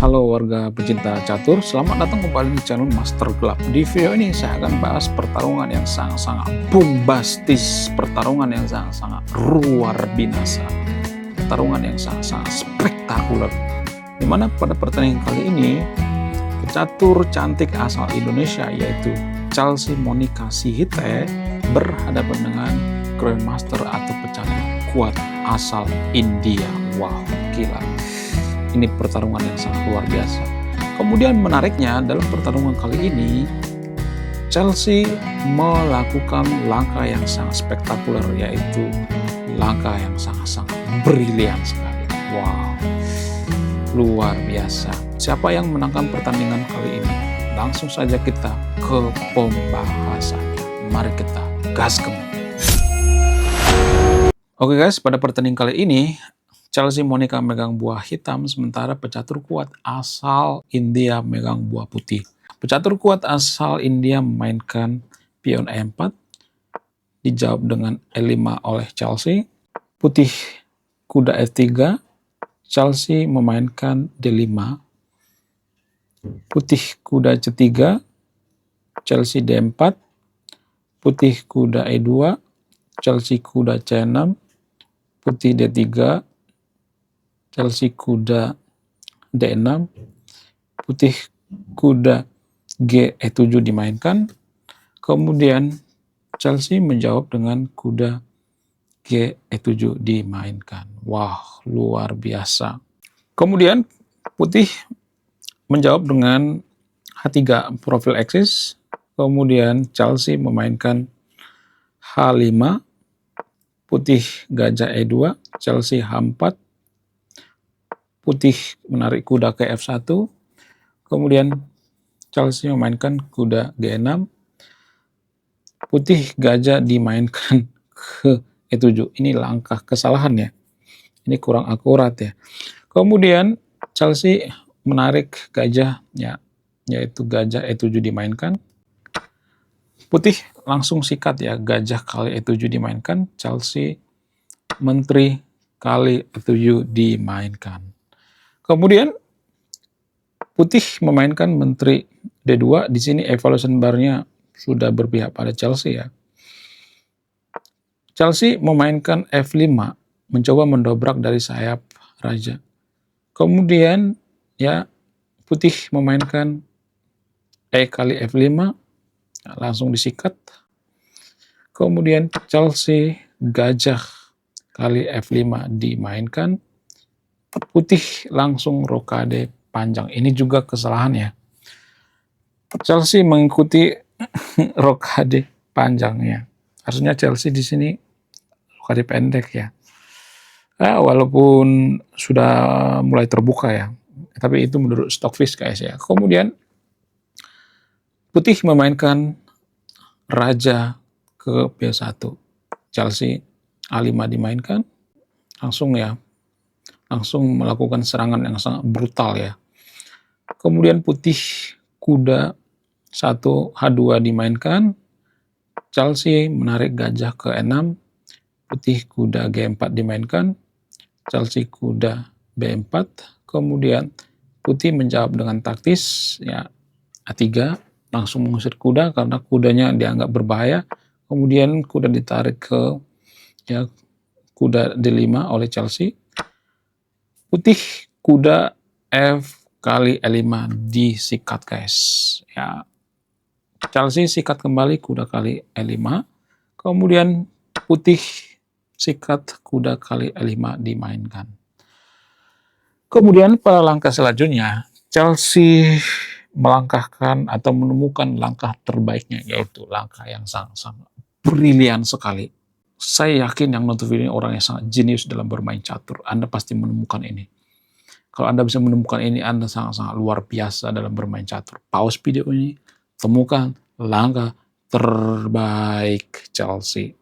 Halo warga pecinta catur, selamat datang kembali di channel Master Club. Di video ini saya akan bahas pertarungan yang sangat-sangat bombastis, pertarungan yang sangat-sangat luar binasa, pertarungan yang sangat-sangat spektakuler. Dimana pada pertandingan kali ini, pecatur cantik asal Indonesia yaitu Chelsea Monica Sihite berhadapan dengan Grandmaster atau pecatur kuat asal India. Wow, gila. Ini pertarungan yang sangat luar biasa. Kemudian menariknya dalam pertarungan kali ini, Chelsea melakukan langkah yang sangat spektakuler, yaitu langkah yang sangat-sangat brilian sekali. Wow, luar biasa. Siapa yang menangkan pertandingan kali ini? Langsung saja kita ke pembahasannya. Mari kita gaskan. Oke guys, pada pertandingan kali ini Chelsea Monica megang buah hitam, sementara pecatur kuat asal India megang buah putih. Pecatur kuat asal India memainkan pion E4, dijawab dengan E5 oleh Chelsea. Putih kuda F3, Chelsea memainkan D5. Putih kuda C3, Chelsea D4. Putih kuda E2, Chelsea kuda C6. Putih D3, Chelsea kuda D6, putih kuda G E7 dimainkan, kemudian Chelsea menjawab dengan kuda G E7 dimainkan. Wah, luar biasa. Kemudian putih menjawab dengan H3 profil axis, kemudian Chelsea memainkan H5, putih gajah E2, Chelsea H4, putih menarik kuda ke F1, kemudian Chelsea memainkan kuda G6, putih gajah dimainkan ke E7. Ini langkah kesalahan ya, ini kurang akurat ya. Kemudian Chelsea menarik gajah ya, yaitu gajah E7 dimainkan. Putih langsung sikat ya, gajah kali E7 dimainkan, Chelsea menteri kali E7 dimainkan. Kemudian putih memainkan menteri D2. Di sini evaluation bar-nya sudah berpihak pada Chelsea ya. Chelsea memainkan F5, mencoba mendobrak dari sayap raja. Kemudian ya putih memainkan E kali F5, langsung disikat. Kemudian Chelsea gajah kali F5 dimainkan. Putih langsung rokade panjang. Ini juga kesalahan ya. Chelsea mengikuti rokade panjangnya. Harusnya Chelsea di sini rokade pendek ya. Walaupun sudah mulai terbuka ya. Tapi itu menurut Stockfish guys ya. Kemudian putih memainkan raja ke B1. Chelsea A5 dimainkan. Langsung melakukan serangan yang sangat brutal ya. Kemudian putih kuda 1 H2 dimainkan. Chelsea menarik gajah ke E6. Putih kuda G4 dimainkan. Chelsea kuda B4. Kemudian putih menjawab dengan taktis ya, A3, langsung mengusir kuda karena kudanya dianggap berbahaya. Kemudian kuda ditarik ke ya, kuda D5 oleh Chelsea. Putih kuda F kali E5 disikat guys ya. Chelsea sikat kembali kuda kali E5, kemudian putih sikat kuda kali E5 dimainkan. Kemudian pada langkah selanjutnya Chelsea melangkahkan atau menemukan langkah terbaiknya, yaitu langkah yang sangat-sangat brilian sekali. Saya yakin yang nonton video ini orang yang sangat jenius dalam bermain catur. Anda pasti menemukan ini. Kalau Anda bisa menemukan ini, Anda sangat-sangat luar biasa dalam bermain catur. Pause video ini, temukan langkah terbaik Chelsea.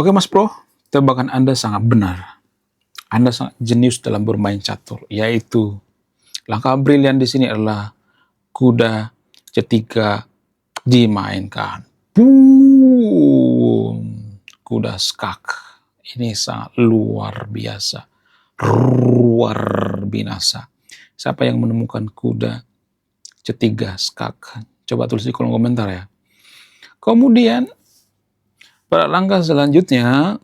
Oke Mas Bro, tebakan Anda sangat benar. Anda sangat jenius dalam bermain catur, yaitu langkah brilian di sini adalah kuda C3 dimainkan. Boom! Kuda skak. Ini sangat luar biasa. Luar binasa. Siapa yang menemukan kuda C3 skak? Coba tulis di kolom komentar ya. Kemudian pada langkah selanjutnya,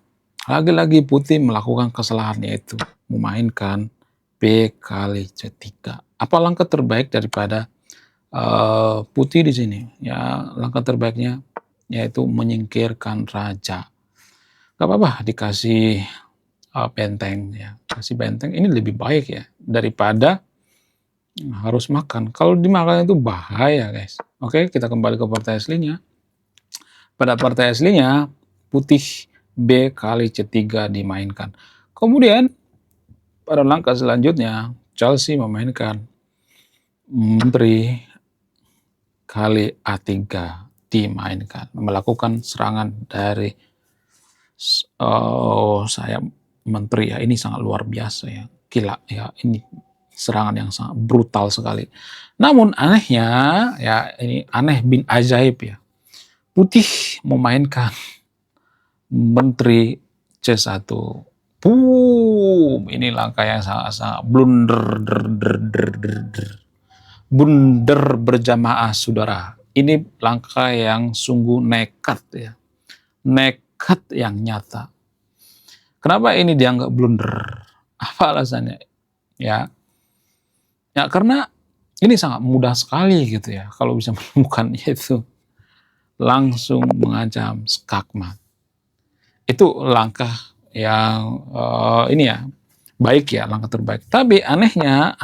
lagi-lagi putih melakukan kesalahan, yaitu memainkan B kali C3. Apa langkah terbaik daripada putih di sini? Ya, langkah terbaiknya yaitu menyingkirkan raja. Gak apa-apa dikasih benteng ya, kasih benteng ini lebih baik ya daripada harus makan. Kalau dimakan itu bahaya guys. Oke, kita kembali ke partai aslinya. Pada partai aslinya putih B kali C3 dimainkan. Kemudian pada langkah selanjutnya Chelsea memainkan menteri kali A3 dimainkan, melakukan serangan dari sayap menteri ya. Ini sangat luar biasa ya, gila ya, ini serangan yang sangat brutal sekali. Namun anehnya ya, ini aneh bin ajaib ya, putih memainkan menteri C1. Boom! Ini langkah yang sangat-sangat blunder berjamaah saudara. Ini langkah yang sungguh nekat ya. Nekat yang nyata. Kenapa ini dianggap blunder? Apa alasannya? Ya, karena ini sangat mudah sekali gitu ya. Kalau bisa menemukan itu langsung mengancam skakmat. Itu langkah yang ini ya, baik ya, langkah terbaik. Tapi anehnya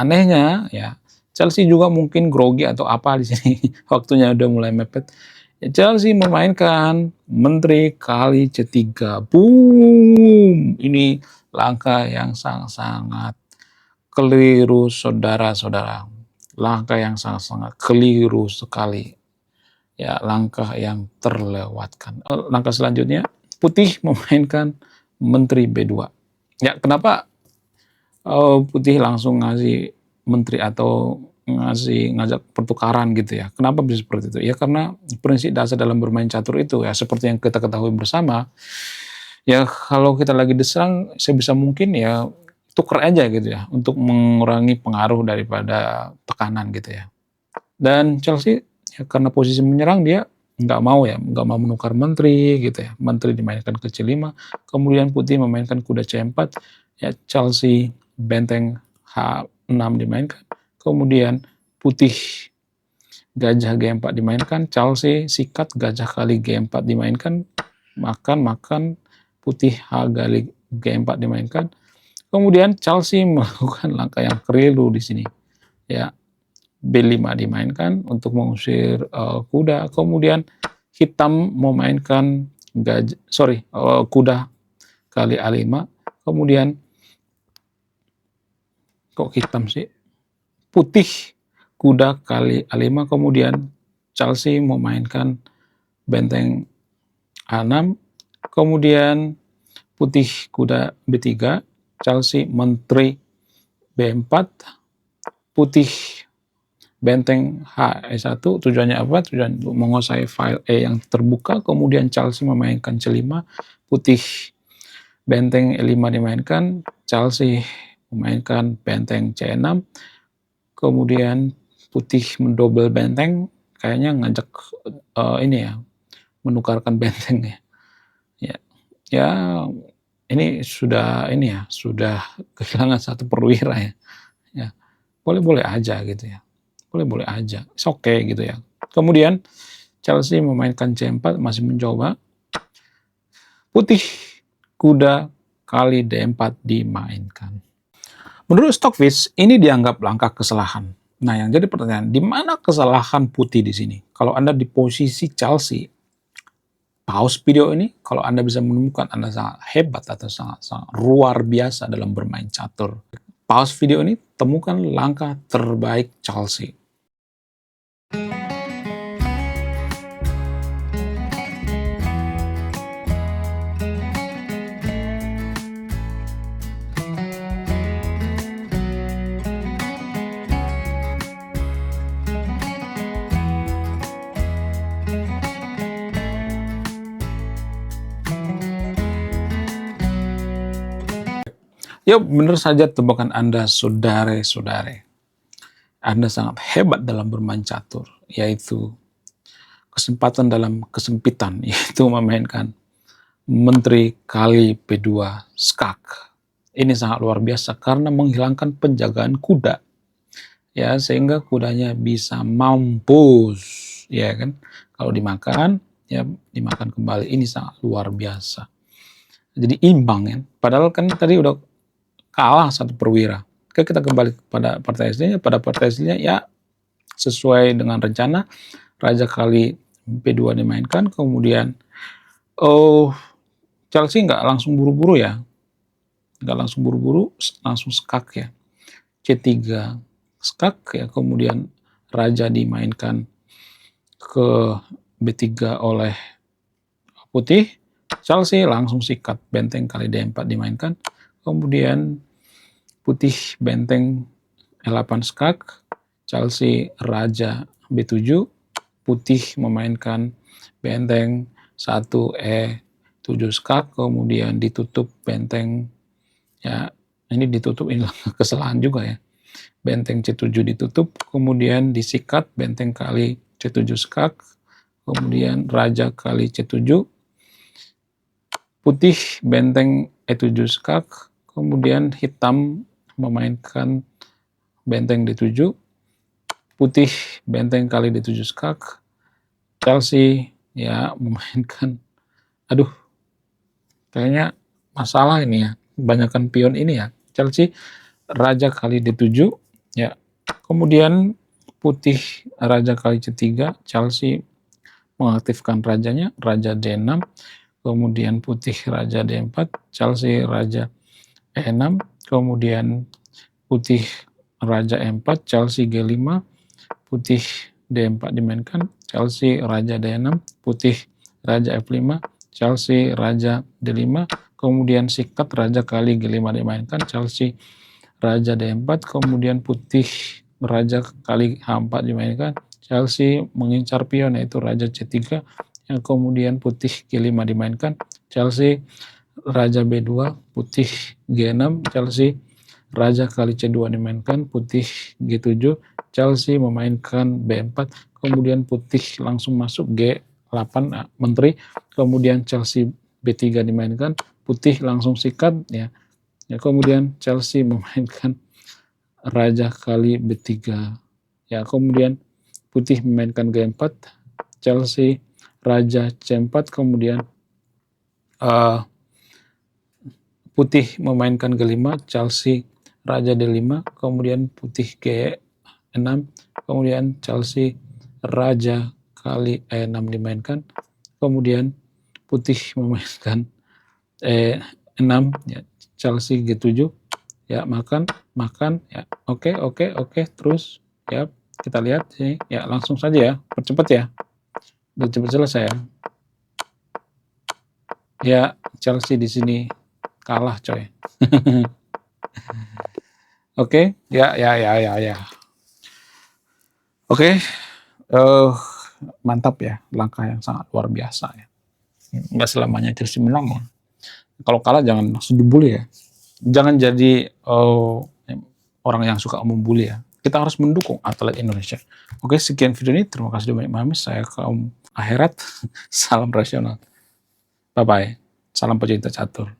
ya, Chelsea juga mungkin grogi atau apa di sini. Waktunya udah mulai mepet. Ya, Chelsea memainkan menteri kali C3. Boom! Ini langkah yang sangat-sangat keliru saudara-saudara. Langkah yang sangat-sangat keliru sekali. Ya, langkah yang terlewatkan. Langkah selanjutnya putih memainkan menteri B2. Ya, kenapa putih langsung ngasih menteri atau ngajak pertukaran gitu ya? Kenapa bisa seperti itu? Ya karena prinsip dasar dalam bermain catur itu ya seperti yang kita ketahui bersama. Ya kalau kita lagi diserang sebisa mungkin ya tuker aja gitu ya untuk mengurangi pengaruh daripada tekanan gitu ya. Dan Chelsea ya karena posisi menyerang dia nggak mau menukar menteri gitu ya. Menteri dimainkan ke C5, kemudian putih memainkan kuda C4, ya Chelsea benteng H6 dimainkan, kemudian putih gajah G4 dimainkan, Chelsea sikat gajah kali G4 dimainkan, makan putih H kali G4 dimainkan, kemudian Chelsea melakukan langkah yang keliru di sini, ya. B5 dimainkan untuk mengusir kuda, kemudian hitam memainkan kuda kali A5, kemudian kok hitam sih? Putih kuda kali A5, kemudian Chelsea memainkan benteng A6, kemudian putih kuda B3, Chelsea menteri B4, putih benteng H1, tujuannya apa? Tujuan untuk menguasai file E yang terbuka, kemudian Chelsea memainkan C5, putih benteng E5 dimainkan, Chelsea memainkan benteng C6, kemudian putih mendobel benteng, kayaknya ngajak ini ya, menukarkan benteng ya. Ya, ini sudah kehilangan satu perwira ya. Ya, boleh-boleh aja gitu ya. Boleh-boleh aja, it's okay gitu ya. Kemudian Chelsea memainkan C4, masih mencoba. Putih kuda kali D4 dimainkan. Menurut Stockfish, ini dianggap langkah kesalahan. Nah, yang jadi pertanyaan, di mana kesalahan putih di sini? Kalau Anda di posisi Chelsea, pause video ini. Kalau Anda bisa menemukan Anda sangat hebat atau sangat luar biasa dalam bermain catur. Pause video ini, temukan langkah terbaik Chelsea. Ya benar saja tebakan Anda saudara-saudara. Anda sangat hebat dalam bermain catur, yaitu kesempatan dalam kesempitan, yaitu memainkan Menteri kali P2 skak. Ini sangat luar biasa karena menghilangkan penjagaan kuda, ya, sehingga kudanya bisa mampus, ya kan. Kalau dimakan, ya dimakan kembali. Ini sangat luar biasa. Jadi imbang ya. Padahal kan tadi udah kalah satu perwira. Oke, kita kembali pada partai aslinya. Pada partai aslinya ya sesuai dengan rencana, raja kali P2 dimainkan, kemudian Chelsea nggak langsung buru-buru ya, nggak langsung buru-buru, langsung skak ya, C3 skak ya, kemudian raja dimainkan ke B3 oleh putih, Chelsea langsung sikat, benteng kali D4 dimainkan, kemudian putih benteng E8 skak, Chelsea raja B7, putih memainkan benteng 1 E7 skak, kemudian ditutup benteng, ya ini ditutup, ini kesalahan juga ya, benteng C7 ditutup, kemudian disikat benteng kali C7 skak, kemudian raja kali C7, putih benteng E7 skak, kemudian hitam memainkan benteng D7, putih benteng kali D7 skak, Chelsea ya memainkan, aduh kayaknya masalah ini ya, banyakkan pion ini ya, Chelsea raja kali D7 ya, kemudian putih raja kali C3, Chelsea mengaktifkan rajanya, raja D6, kemudian putih raja D4, Chelsea raja E6, kemudian putih raja E4, Chelsea G5, putih D4 dimainkan, Chelsea raja D6, putih raja F5, Chelsea raja D5, kemudian sikat raja kali G5 dimainkan, Chelsea raja D4, kemudian putih raja kali H4 dimainkan, Chelsea mengincar pion yaitu raja C3, yang kemudian putih G5 dimainkan, Chelsea raja B2, putih G6, Chelsea raja kali C2 dimainkan, putih G7, Chelsea memainkan B4, kemudian putih langsung masuk G8 menteri, kemudian Chelsea B3 dimainkan, putih langsung sikat ya, kemudian Chelsea memainkan raja kali B3 ya, kemudian putih memainkan G4, Chelsea raja C4, kemudian putih memainkan G5, Chelsea raja D5, kemudian putih G6, kemudian Chelsea raja kali E6 dimainkan, kemudian putih memainkan E6 ya, Chelsea G7 ya, makan ya, oke, terus ya, kita lihat sini ya, langsung saja ya, percepat ya, udah cepat selesai ya. Ya, Chelsea di sini kalah coy. Oke, ya. Oke, mantap ya, langkah yang sangat luar biasa ya. Nggak selamanya Chelsea menang ya. Kalau kalah jangan langsung dibully ya. Jangan jadi orang yang suka membuli ya. Kita harus mendukung atlet Indonesia. Oke, sekian video ini. Terima kasih banyak Mamis. Saya kaum akhirat. Salam rasional. Bye-bye. Salam pecinta catur.